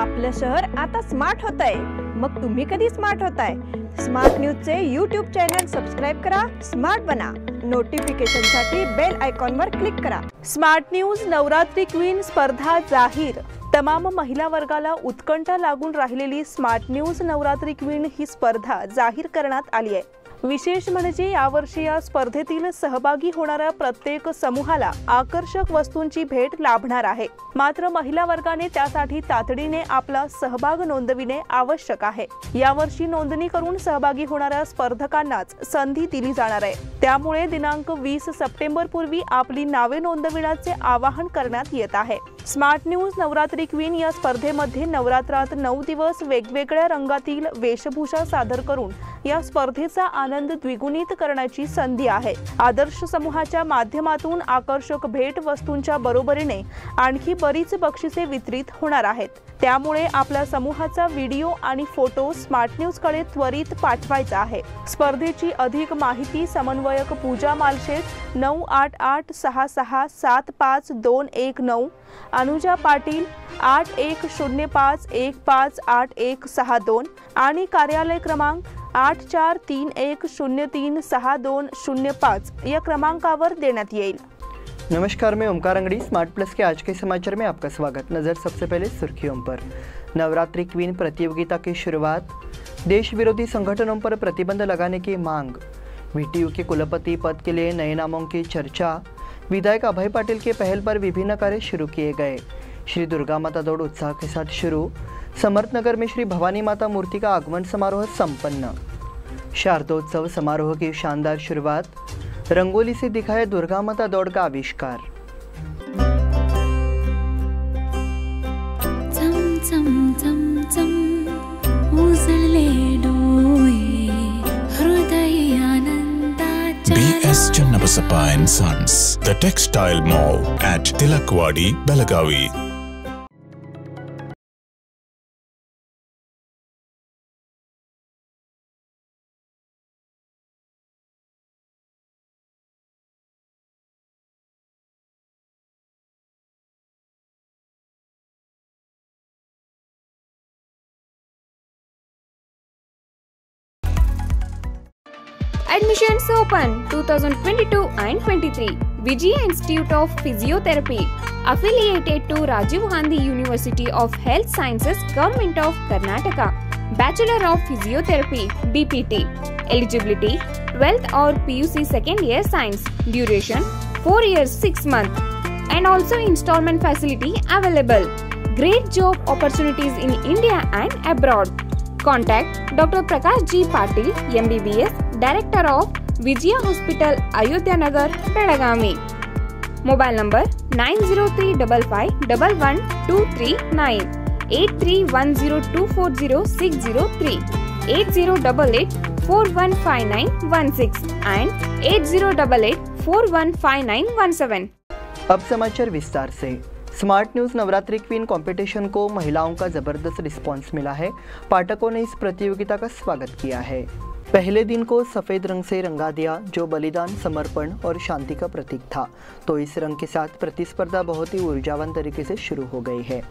आपलं शहर आता स्मार्ट होत आहे। मग तुम्ही कधी स्मार्ट होताय? स्मार्ट न्यूजचे यूट्यूब चॅनल सबस्क्राइब करा, स्मार्ट बना। नोटिफिकेशनसाठी बेल आयकॉनवर क्लिक करा। स्मार्ट न्यूज नवरात्री क्वीन स्पर्धा जाहीर। तमाम महिला वर्गाला उत्कंठा लागून राहिलेली स्मार्ट न्यूज नवरात्री क्वीन ही स्पर्धा जाहीर करण्यात आली आहे। विशेष म्हणजे यावर्षी या स्पर्धेतील सहभागी होणाऱ्या प्रत्येक समूहाला आकर्षक वस्तूंची भेट लाभणार आहे। मात्र महिला वर्गाने त्यासाठी तातडीने आपला सहभाग नोंदविणे आवश्यक आहे। यावर्षी नोंदणी करून सहभागी होणाऱ्या स्पर्धकांनाच संधी दिली जाणार आहे। त्यामुळे दिनांक 20 सप्टेंबर पूर्वी आपली नावे नोंदविण्याचे आवाहन करण्यात येत आहे। स्मार्ट न्यूज नवरात्री क्वीन या स्पर्धेमध्ये नवरात्रात 9 दिवस वेगवेगळ्या रंगातील वेशभूषा सादर करून या स्पर्धेचा आनंद द्विगुणित करण्याची संधी आहे। आदर्श समूहाच्या माध्यमातून आकर्षक भेट वस्तूंच्या बरोबरीने आणखी बरीच बक्षिसे वितरित होणार आहेत। त्यामुळे आपल्या समूहाचा व्हिडिओ आणि फोटो स्मार्ट न्यूज कडे त्वरित पाठवायचा आहे। स्पर्धेची अधिक माहिती समन्वयक पूजा मालशेत 9886675219, अनुजा पाटील 8105158162 आणि कार्यालय क्रमांक 8431036205 या क्रमांकावर देण्यात येईल। नमस्कार, मैं ओमकार अंगड़ी स्मार्ट प्लस के आज के समाचार में आपका स्वागत। नजर सबसे पहले सुर्खियों पर। नवरात्रि क्वीन प्रतियोगिता की शुरुआत, देश विरोधी संगठनों पर प्रतिबंध लगाने की मांग, VTU के कुलपति पद के लिए नए नामों की चर्चा, विधायक अभय पाटिल के पहल पर विभिन्न कार्य शुरू किए गए। श्री दुर्गा माता दौड़ उत्साह के साथ शुरू, समर्थनगर में श्री भवानी माता मूर्ति का आगमन समारोह संपन्न। शारदोत्सव समारोह की शानदार शुरुआत, रंगोली से दिखाया दुर्गा माता दौड़ का आविष्कार। BS Channabasappa and Sons, the Textile Mall at Tilakwadi, Belagavi. Admissions open 2022 and 23. Vijaya Institute of Physiotherapy, affiliated to Rajiv Gandhi University of Health Sciences, Government of Karnataka. Bachelor of Physiotherapy, BPT. Eligibility 12th or PUC second year science. Duration 4 years 6 months. And also installment facility available. Great job opportunities in India and abroad. Contact Dr. Prakash G. Patil, MBBS, Director of Vijaya Hospital, Ayodhya Nagar, Belagavi. Mobile number 90355111239, 8310240603, 8088415916 and 8088415917। अब समाचार विस्तार से। Smart news Navratri queen competition को महिलाओं का ज़बरदस्त response मिला है। पाठकों ने इस प्रतियोगिता का स्वागत किया है। पहले दिन को सफ़ेद रंग से रंगा दिया, जो बलिदान, समर्पण और शांति का प्रतीक था। तो इस रंग के साथ प्रतिस्पर्धा बहुत ही ऊर्जावान तरीके से शुरू हो गई है।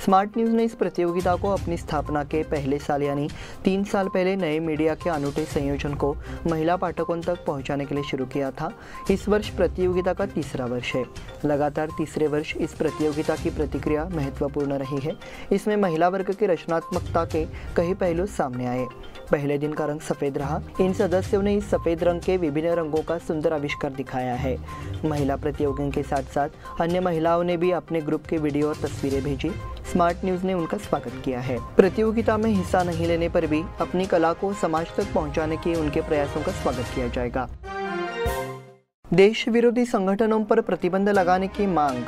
स्मार्ट न्यूज़ ने इस प्रतियोगिता को अपनी स्थापना के पहले साल यानी 3 साल पहले नए मीडिया के अनूठे संयोजन को महिला पाठकों तक पहुंचाने के लिए शुरू किया था। इस वर्ष प्रतियोगिता का तीसरा वर्ष है। लगातार तीसरे वर्ष इस प्रतियोगिता की प्रतिक्रिया महत्वपूर्ण रही है। इसमें महिला वर्ग की रचनात्मकता के कई पहलू सामने आए। पहले दिन का रंग सफ़ेद रहा। इन सदस्यों ने इस सफ़ेद रंग के विभिन्न रंगों का सुंदर आविष्कार दिखाया है। महिला प्रतियोगियों के साथ साथ अन्य महिलाओं ने भी अपने ग्रुप के वीडियो और तस्वीरें भेजी। स्मार्ट न्यूज़ ने उनका स्वागत किया है। प्रतियोगिता में हिस्सा नहीं लेने पर भी अपनी कला को समाज तक पहुंचाने के उनके प्रयासों का स्वागत किया जाएगा। देश विरोधी संगठनों पर प्रतिबंध लगाने की मांग।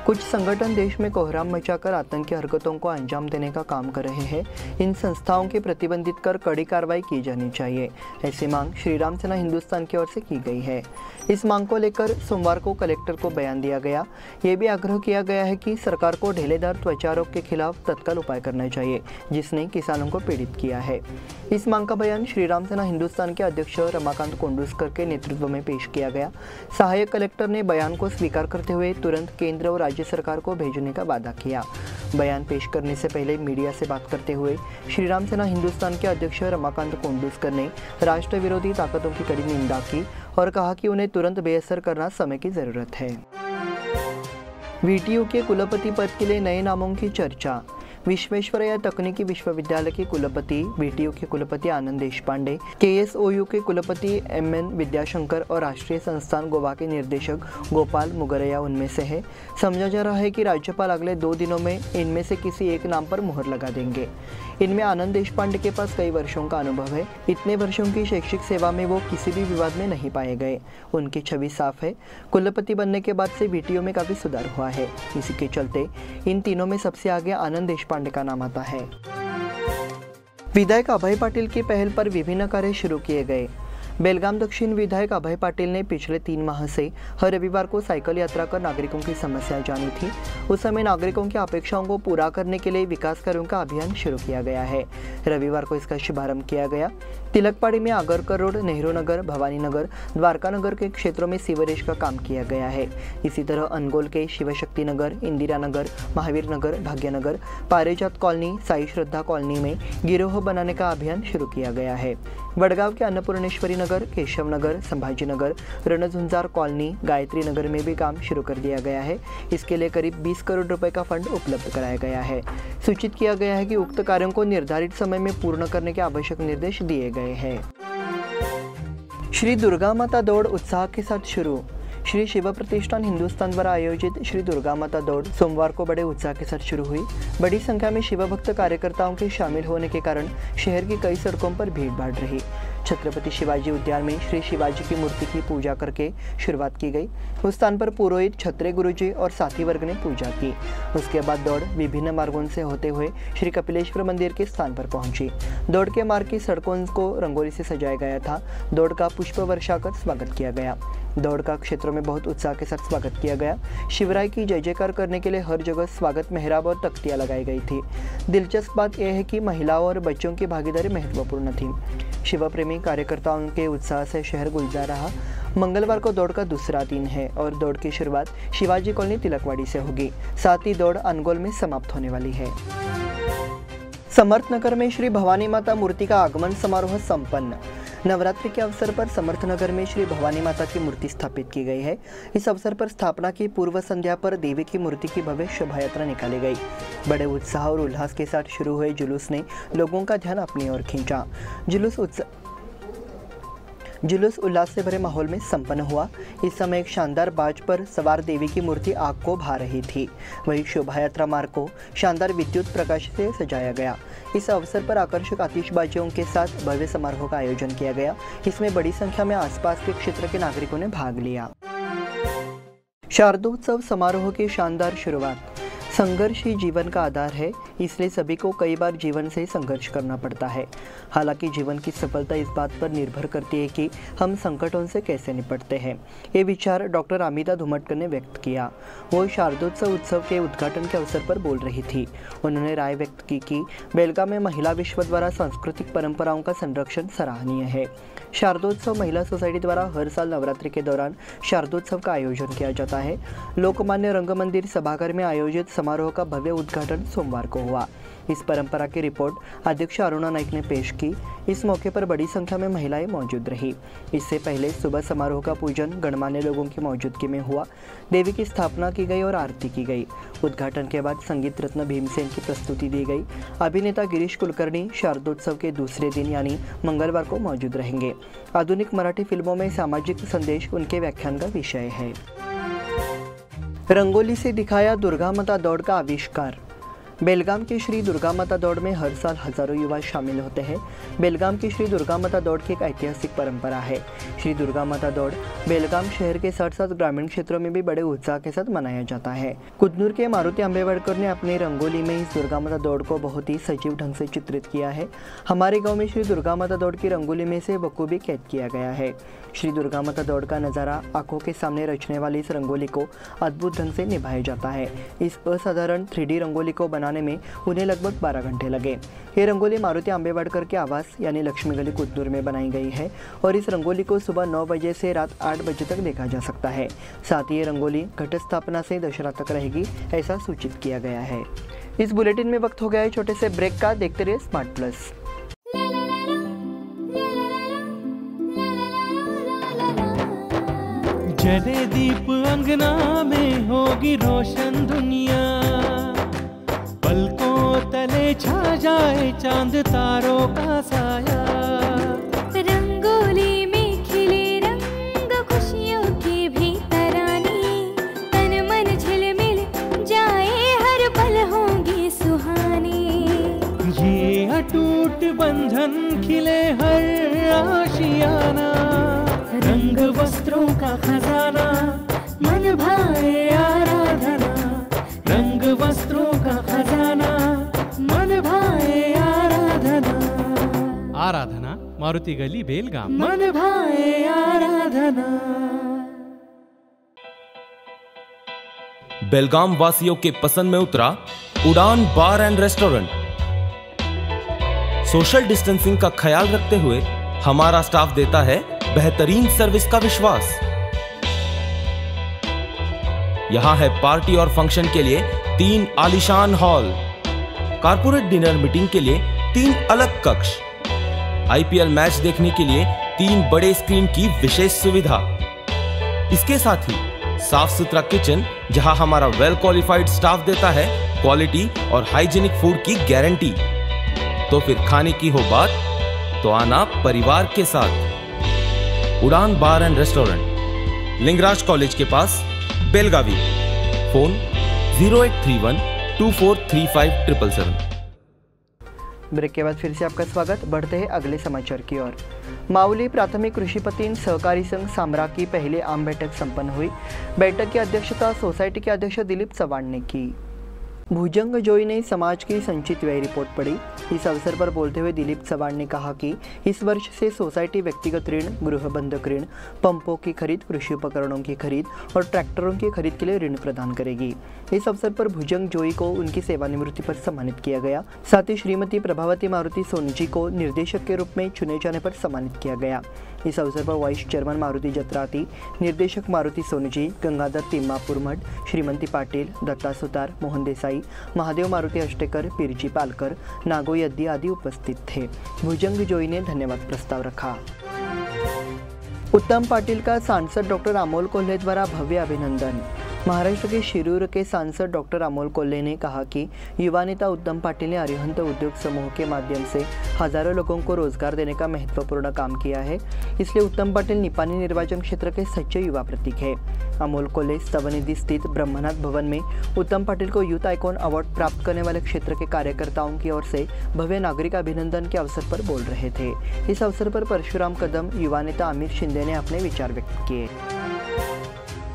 कुछ संगठन देश में कोहराम मचाकर आतंकी हरकतों को अंजाम देने का काम कर रहे हैं। इन संस्थाओं की प्रतिबंधित कर कड़ी कार्रवाई की जानी चाहिए, ऐसी मांग श्री राम सेना हिंदुस्तान की ओर से की गई है। इस मांग को लेकर सोमवार को कलेक्टर को बयान दिया गया। ये भी आग्रह किया गया है कि सरकार को ढेलेदार त्वचा रोग के खिलाफ तत्काल उपाय करना चाहिए, जिसने किसानों को पीड़ित किया है। इस मांग का बयान श्री राम सेना हिंदुस्तान के अध्यक्ष रमाकांत कोंडुस्कर के नेतृत्व में पेश किया गया। सहायक कलेक्टर ने बयान को स्वीकार करते हुए तुरंत केंद्र और राज्य राज्य सरकार को भेजने का वादा किया। बयान पेश करने से पहले मीडिया से बात करते हुए श्रीराम सेना हिंदुस्तान के अध्यक्ष रमाकांत कोंडुस्कर ने राष्ट्र विरोधी ताकतों की कड़ी निंदा की और कहा कि उन्हें तुरंत बेअसर करना समय की जरूरत है। VTU के कुलपति पद के लिए नए नामों की चर्चा। विश्वेश्वरैया तकनीकी विश्वविद्यालय के कुलपति, VTU के कुलपति आनंद देशपांडे, KSOU के कुलपति MN विद्याशंकर और राष्ट्रीय संस्थान गोवा के निर्देशक गोपाल मुगरैया उनमें से है। समझा जा रहा है कि राज्यपाल अगले 2 दिनों में इनमें से किसी एक नाम पर मुहर लगा देंगे। इनमें आनंद देशपांडे के पास कई वर्षों का अनुभव है। इतने वर्षों की शैक्षिक सेवा में वो किसी भी विवाद में नहीं पाए गए। उनकी छवि साफ है। कुलपति बनने के बाद से VTU में काफ़ी सुधार हुआ है। इसी के चलते इन तीनों में सबसे आगे आनंद देशपांडे का नाम आता है। विधायक अभय पाटिल की पहल पर विभिन्न कार्य शुरू किए गए। बेलगाम दक्षिण विधायक अभय पाटिल ने पिछले 3 माह से हर रविवार को साइकिल यात्रा कर नागरिकों की समस्याएं जानी थी। उस समय नागरिकों की अपेक्षाओं को पूरा करने के लिए विकास कार्यों का अभियान शुरू किया गया है। रविवार को इसका शुभारंभ किया गया। तिलकपाड़ी में आगरकर रोड, नेहरू नगर, भवानी नगर, द्वारका नगर के क्षेत्रों में सीवरेज का काम किया गया है। इसी तरह अनगोल के शिवशक्ति नगर, इंदिरा नगर, महावीर नगर, भाग्यनगर, पारिजात कॉलोनी, साई श्रद्धा कॉलोनी में गिरोह बनाने का अभियान शुरू किया गया है। वडगांव के अन्नपूर्णेश्वरी नगर, केशव नगर, संभाजी नगर, रणझुंजार कॉलोनी, गायत्री नगर में भी काम शुरू कर दिया गया है। इसके लिए करीब 20 करोड़ रुपए का फंड उपलब्ध कराया गया है। सूचित किया गया है कि उक्त कार्यों को निर्धारित समय में पूर्ण करने के आवश्यक निर्देश दिए गए हैं। श्री दुर्गा माता दौड़ उत्साह के साथ शुरू। श्री शिव प्रतिष्ठान हिंदुस्तान द्वारा आयोजित श्री दुर्गा माता दौड़ सोमवार को बड़े उत्साह के साथ शुरू हुई। बड़ी संख्या में शिव भक्त कार्यकर्ताओं के शामिल होने के कारण शहर की कई सड़कों पर भीड़ भाड़ रही। छत्रपति शिवाजी उद्यान में श्री शिवाजी की मूर्ति की पूजा करके शुरुआत की गई। उस स्थान पर पुरोहित, छत्रे गुरुजी और साथी वर्ग ने पूजा की। उसके बाद दौड़ विभिन्न मार्गों से होते हुए श्री कपिलेश्वर मंदिर के स्थान पर पहुंची। दौड़ के मार्ग की सड़कों को रंगोली से सजाया गया था। दौड़ का पुष्प वर्षा कर स्वागत किया गया। दौड़ का क्षेत्रों में बहुत उत्साह के साथ स्वागत किया गया। शिवराय की जय जयकार करने के लिए हर जगह स्वागत मेहराब और तख्तियां लगाई गई थी। दिलचस्प बात यह है कि महिलाओं और बच्चों की भागीदारी महत्वपूर्ण थी। शिव प्रेमी कार्यकर्ताओं के उत्साह से शहर गुलजार रहा। मंगलवार को दौड़ का दूसरा दिन है और दौड़ की शुरुआत शिवाजी कॉलोनी तिलकवाड़ी से होगी। साथ ही दौड़ अनगोल में समाप्त होने वाली है। समर्थनगर में श्री भवानी माता मूर्ति का आगमन समारोह संपन्न। नवरात्रि के अवसर पर समर्थनगर में श्री भवानी माता की मूर्ति स्थापित की गई है। इस अवसर पर स्थापना की पूर्व संध्या पर देवी की मूर्ति की भव्य शोभा यात्रा निकाली गई। बड़े उत्साह और उल्लास के साथ शुरू हुए जुलूस ने लोगों का ध्यान अपनी ओर खींचा। जुलूस उल्लास से भरे माहौल में संपन्न हुआ। इस समय एक शानदार बाज पर सवार देवी की मूर्ति आग को भा रही थी। वही शोभा यात्रा मार्ग को शानदार विद्युत प्रकाश से सजाया गया। इस अवसर पर आकर्षक आतिशबाजियों के साथ भव्य समारोह का आयोजन किया गया। इसमें बड़ी संख्या में आसपास के क्षेत्र के नागरिकों ने भाग लिया। शारदोत्सव समारोह की शानदार शुरुआत। संघर्ष ही जीवन का आधार है, इसलिए सभी को कई बार जीवन से संघर्ष करना पड़ता है। हालांकि जीवन की सफलता इस बात पर निर्भर करती है कि हम संकटों से कैसे निपटते हैं। ये विचार डॉक्टर अमिता धुमटकर ने व्यक्त किया। वो शारदोत्सव उत्सव के उद्घाटन के अवसर पर बोल रही थी। उन्होंने राय व्यक्त की कि बेलगाम में महिला विश्व द्वारा सांस्कृतिक परंपराओं का संरक्षण सराहनीय है। शारदोत्सव महिला सोसाइटी द्वारा हर साल नवरात्रि के दौरान शारदोत्सव का आयोजन किया जाता है। लोकमान्य रंगमंदिर सभागार में आयोजित समारोह का भव्य उद्घाटन सोमवार को हुआ। इस परंपरा की रिपोर्ट अध्यक्ष अरुणा नाइक ने पेश की। इस मौके पर बड़ी संख्या में महिलाएं मौजूद रही। इससे पहले सुबह समारोह का पूजन गणमान्य लोगों की मौजूदगी में हुआ। देवी की स्थापना की गई और आरती की गई। उद्घाटन के बाद संगीत रत्न भीमसेन की प्रस्तुति दी गई। अभिनेता गिरीश कुलकर्णी शारदोत्सव के दूसरे दिन यानी मंगलवार को मौजूद रहेंगे। आधुनिक मराठी फिल्मों में सामाजिक संदेश उनके व्याख्यान का विषय है। रंगोली से दिखाया दुर्गा माता दौड़ का आविष्कार। बेलगाम की श्री दुर्गा माता दौड़ में हर साल हजारों युवा शामिल होते हैं। बेलगाम की श्री दुर्गा माता दौड़ की एक ऐतिहासिक परंपरा है। श्री दुर्गा माता दौड़ बेलगाम शहर के साथ साथ ग्रामीण क्षेत्रों में भी बड़े उत्साह के साथ मनाया जाता है। कुदनूर के मारुति आंबेडकर ने अपनी रंगोली में इस दुर्गा माता दौड़ को बहुत ही सजीव ढंग से चित्रित किया है। हमारे गाँव में श्री दुर्गा माता दौड़ की रंगोली में से बखूबी कैद किया गया है। श्री दुर्गा माता दौड़ का नज़ारा आंखों के सामने रचने वाली इस रंगोली को अद्भुत ढंग से निभाया जाता है। इस असाधारण 3D रंगोली को बनाने बनाने में उन्हें लगभग 12 घंटे लगे। ये रंगोली मारुति आंबेवाडकर के आवास यानी लक्ष्मी गली कुतनूर में बनाई गई है और इस रंगोली को सुबह 9 बजे से रात 8 बजे तक देखा जा सकता है। साथ ही ये रंगोली घट स्थापना से दशहरा तक रहेगी, ऐसा सूचित किया गया है। इस बुलेटिन में वक्त हो गया है छोटे से ब्रेक का। देखते रहिए स्मार्ट प्लस। जले दीप अंगना में होगी रोशन दुनिया, पलकों तले छा जाए चांद तारों का साया। रंगोली में खिले रंग खुशियों की भी तरानी, तन मन झिलमिल जाए हर पल होंगी सुहानी। ये अटूट बंधन खिले हर आशियाना, रंग वस्त्रों का खजाना मन भाए आराधना। रंग वस्त्रों का खजाना मन भाए आराधना। आराधना मारुति गली बेलगाम। मन भाए आराधना। बेलगाम वासियों के पसंद में उतरा उड़ान बार एंड रेस्टोरेंट। सोशल डिस्टेंसिंग का ख्याल रखते हुए हमारा स्टाफ देता है बेहतरीन सर्विस का विश्वास। यहां है पार्टी और फंक्शन के लिए 3 आलीशान हॉल, कारपोरेट डिनर मीटिंग के लिए 3 अलग कक्ष, आईपीएल मैच देखने के लिए 3 बड़े स्क्रीन की विशेष सुविधा। इसके साथ ही साफ सुथरा किचन जहां हमारा वेल क्वालिफाइड स्टाफ देता है क्वालिटी और हाइजीनिक फूड की गारंटी। तो फिर खाने की हो बात तो आना परिवार के साथ। उड़ान बार एंड रेस्टोरेंट, लिंगराज कॉलेज के पास, बेलगावी। फोन 0831 2435 777। ब्रेक के बाद फिर से आपका स्वागत। बढ़ते हैं अगले समाचार की ओर। माऊली प्राथमिक कृषि पत्तीन सहकारी संघ सामरा की पहली आम बैठक संपन्न हुई। बैठक की अध्यक्षता सोसाइटी के अध्यक्ष दिलीप चव्हाण ने की। भुजंग जोई ने समाज की संचित व्यय रिपोर्ट पढ़ी। इस अवसर पर बोलते हुए दिलीप चव्हाण ने कहा कि इस वर्ष से सोसाइटी व्यक्तिगत ऋण, गृह बंधक ऋण, पंपों की खरीद, कृषि उपकरणों की खरीद और ट्रैक्टरों की खरीद के लिए ऋण प्रदान करेगी। इस अवसर पर भुजंग जोई को उनकी सेवानिवृत्ति पर सम्मानित किया गया। साथ ही श्रीमती प्रभावती मारुति सोनजी को निर्देशक के रूप में चुने जाने पर सम्मानित किया गया। इस अवसर पर वाइस चेयरमैन मारुति जत्राती, निर्देशक मारुति सोनजी, गंगाधर तिम्मा पुरमठ, श्रीमंती पाटिल, दत्ता सुतार, मोहन देसाई, महादेव मारुति अष्टेकर, पीरजी पालकर, नागोई अद्दी आदि उपस्थित थे। भुजंग जोई ने धन्यवाद प्रस्ताव रखा। उत्तम पाटिल का सांसद डॉक्टर अमोल कोल्हे द्वारा भव्य अभिनंदन। महाराष्ट्र के शिरूर के सांसद डॉक्टर अमोल कोल्हे ने कहा कि युवा नेता उत्तम पाटिल ने अरिहंत उद्योग समूह के माध्यम से हजारों लोगों को रोजगार देने का महत्वपूर्ण काम किया है, इसलिए उत्तम पाटिल निपानी निर्वाचन क्षेत्र के सच्चे युवा प्रतीक है। अमोल कोल्हे स्तवनिधि स्थित ब्रह्मनाथ भवन में उत्तम पाटिल को यूथ आइकॉन अवार्ड प्राप्त करने वाले क्षेत्र के कार्यकर्ताओं की ओर से भव्य नागरिक अभिनंदन के अवसर पर बोल रहे थे। इस अवसर पर परशुराम कदम, युवा नेता अमित शिंदे ने अपने विचार व्यक्त किए।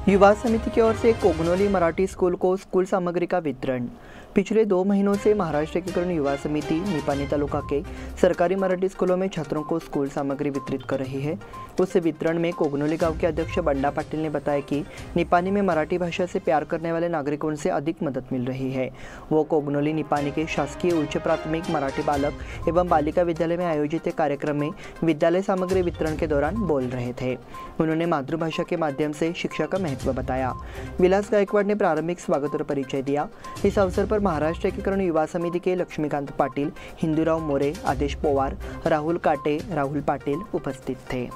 युवा समिति की ओर से कोगनोली मराठी स्कूल को स्कूल सामग्री का वितरण। पिछले 2 महीनों से महाराष्ट्र एकीकरण युवा समिति निपानी तालुका के सरकारी मराठी स्कूलों में छात्रों को स्कूल सामग्री वितरित कर रही है। उस वितरण में कोगनोली गांव के अध्यक्ष बंडा पाटिल ने बताया कि निपानी में मराठी भाषा से प्यार करने वाले नागरिकों से अधिक मदद मिल रही है। वो कोगनोली निपानी के शासकीय उच्च प्राथमिक मराठी बालक एवं बालिका विद्यालय में आयोजित एक कार्यक्रम में विद्यालय सामग्री वितरण के दौरान बोल रहे थे। उन्होंने मातृभाषा के माध्यम से शिक्षा का महत्व बताया। विलास गायकवाड़ ने प्रारंभिक स्वागत और परिचय दिया। इस अवसर पर महाराष्ट्र एकीकरण युवा समिति के लक्ष्मीकांत पाटिल, हिंदूराव मोरे, आदेश पवार, राहुल काटे, राहुल पाटिल उपस्थित थे।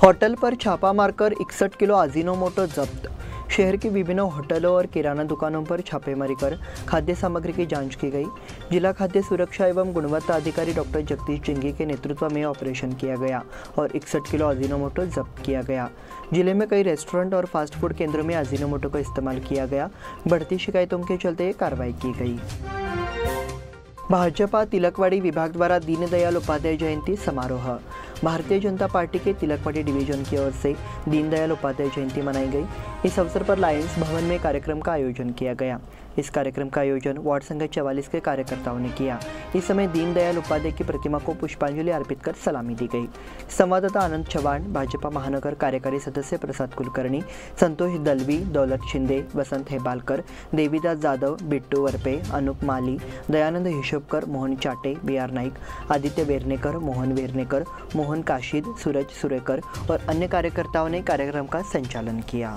होटल पर छापा मारकर 61 किलो अजीनोमोटो जब्त। शहर के विभिन्न होटलों और किराना दुकानों पर छापेमारी कर खाद्य सामग्री की जांच की गई। जिला खाद्य सुरक्षा एवं गुणवत्ता अधिकारी डॉक्टर जगदीश जिंगी के नेतृत्व में ऑपरेशन किया गया और 61 किलो अजीनोमोटो जब्त किया गया। जिले में कई रेस्टोरेंट और फास्ट फूड केंद्रों में अजीनोमोटो का इस्तेमाल किया गया। बढ़ती शिकायतों के चलते ये कार्रवाई की गई। भाजपा तिलकवाड़ी विभाग द्वारा दीनदयाल उपाध्याय जयंती समारोह। भारतीय जनता पार्टी के तिलकवाड़ी डिवीजन की ओर से दीनदयाल उपाध्याय जयंती मनाई गई। इस अवसर पर लायंस भवन में कार्यक्रम का आयोजन किया गया। इस कार्यक्रम का आयोजन वार्ड संख्या 44 के कार्यकर्ताओं ने किया। इस समय दीनदयाल उपाध्याय की प्रतिमा को पुष्पांजलि अर्पित कर सलामी दी गई। संवाददाता आनंद चव्हाण, भाजपा महानगर कार्यकारी सदस्य प्रसाद कुलकर्णी, संतोष दलवी, दौलत शिंदे, वसंत हेबालकर, देवीदास जाधव, बिट्टू वरपे, अनुप माली, दयानंद हिशोबकर, मोहन चाटे, BR नाईक, आदित्य वेरनेकर, मोहन वेरनेकर, मोहन काशीद, सूरज सुरेकर और अन्य कार्यकर्ताओं ने कार्यक्रम का संचालन किया।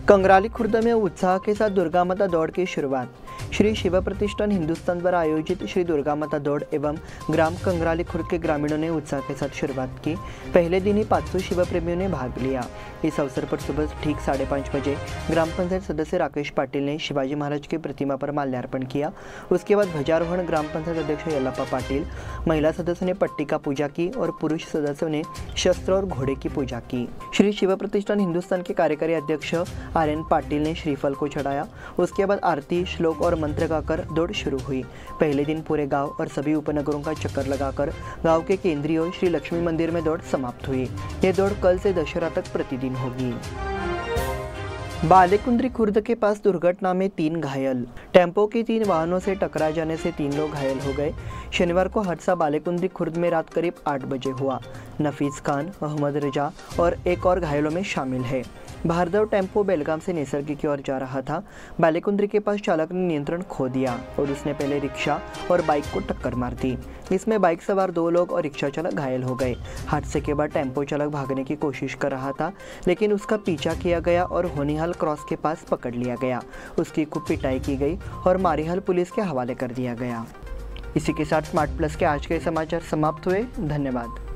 कंगराली खुर्द में उत्साह के साथ दुर्गा माता दौड़ की शुरुआत। श्री शिव प्रतिष्ठान हिंदुस्तान द्वारा आयोजित श्री दुर्गा माता दौड़ एवं ग्राम कंगराली खुर्द के ग्रामीणों ने उत्साह के साथ शुरुआत की। पहले दिन ही 500 शिव प्रेमियों ने भाग लिया। इस अवसर पर सुबह ठीक 5:30 बजे ग्राम पंचायत सदस्य राकेश पाटिल ने शिवाजी महाराज की प्रतिमा पर माल्यार्पण किया। उसके बाद ध्वजारोहण ग्राम पंचायत अध्यक्ष यल्लाप्पा पाटिल, महिला सदस्यों ने पट्टी का पूजा की और पुरुष सदस्यों ने शस्त्र और घोड़े की पूजा की। श्री शिव प्रतिष्ठान हिंदुस्तान के कार्यकारी अध्यक्ष RN पाटिल ने श्रीफल को चढ़ाया। उसके बाद आरती, श्लोक और मंत्र गाकर दौड़ शुरू हुई। पहले दिन पूरे गांव और सभी उपनगरों का चक्कर लगाकर गांव के केंद्रीय श्री लक्ष्मी मंदिर में दौड़ समाप्त हुई। यह दौड़ कल से दशहरा तक प्रतिदिन होगी। बालेकुंद्री खुर्द के पास दुर्घटना में 3 घायल। टेम्पो की 3 वाहनों से टकरा जाने से 3 लोग घायल हो गए। शनिवार को हादसा बालेकुंद्री खुर्द में रात करीब 8 बजे हुआ। नफीस खान, मोहम्मद रजा और एक और घायलों में शामिल है। भारदव टेम्पो बेलगाम से निसर्गी की ओर जा रहा था। बालेकुंद्री के पास चालक ने नियंत्रण खो दिया और उसने पहले रिक्शा और बाइक को टक्कर मार दी। इसमें बाइक सवार 2 लोग और रिक्शा चालक घायल हो गए। हादसे के बाद टेम्पो चालक भागने की कोशिश कर रहा था, लेकिन उसका पीछा किया गया और होनीहाल क्रॉस के पास पकड़ लिया गया। उसकी खूब पिटाई की गई और मारीहाल पुलिस के हवाले कर दिया गया। इसी के साथ स्मार्ट प्लस के आज के समाचार समाप्त हुए। धन्यवाद।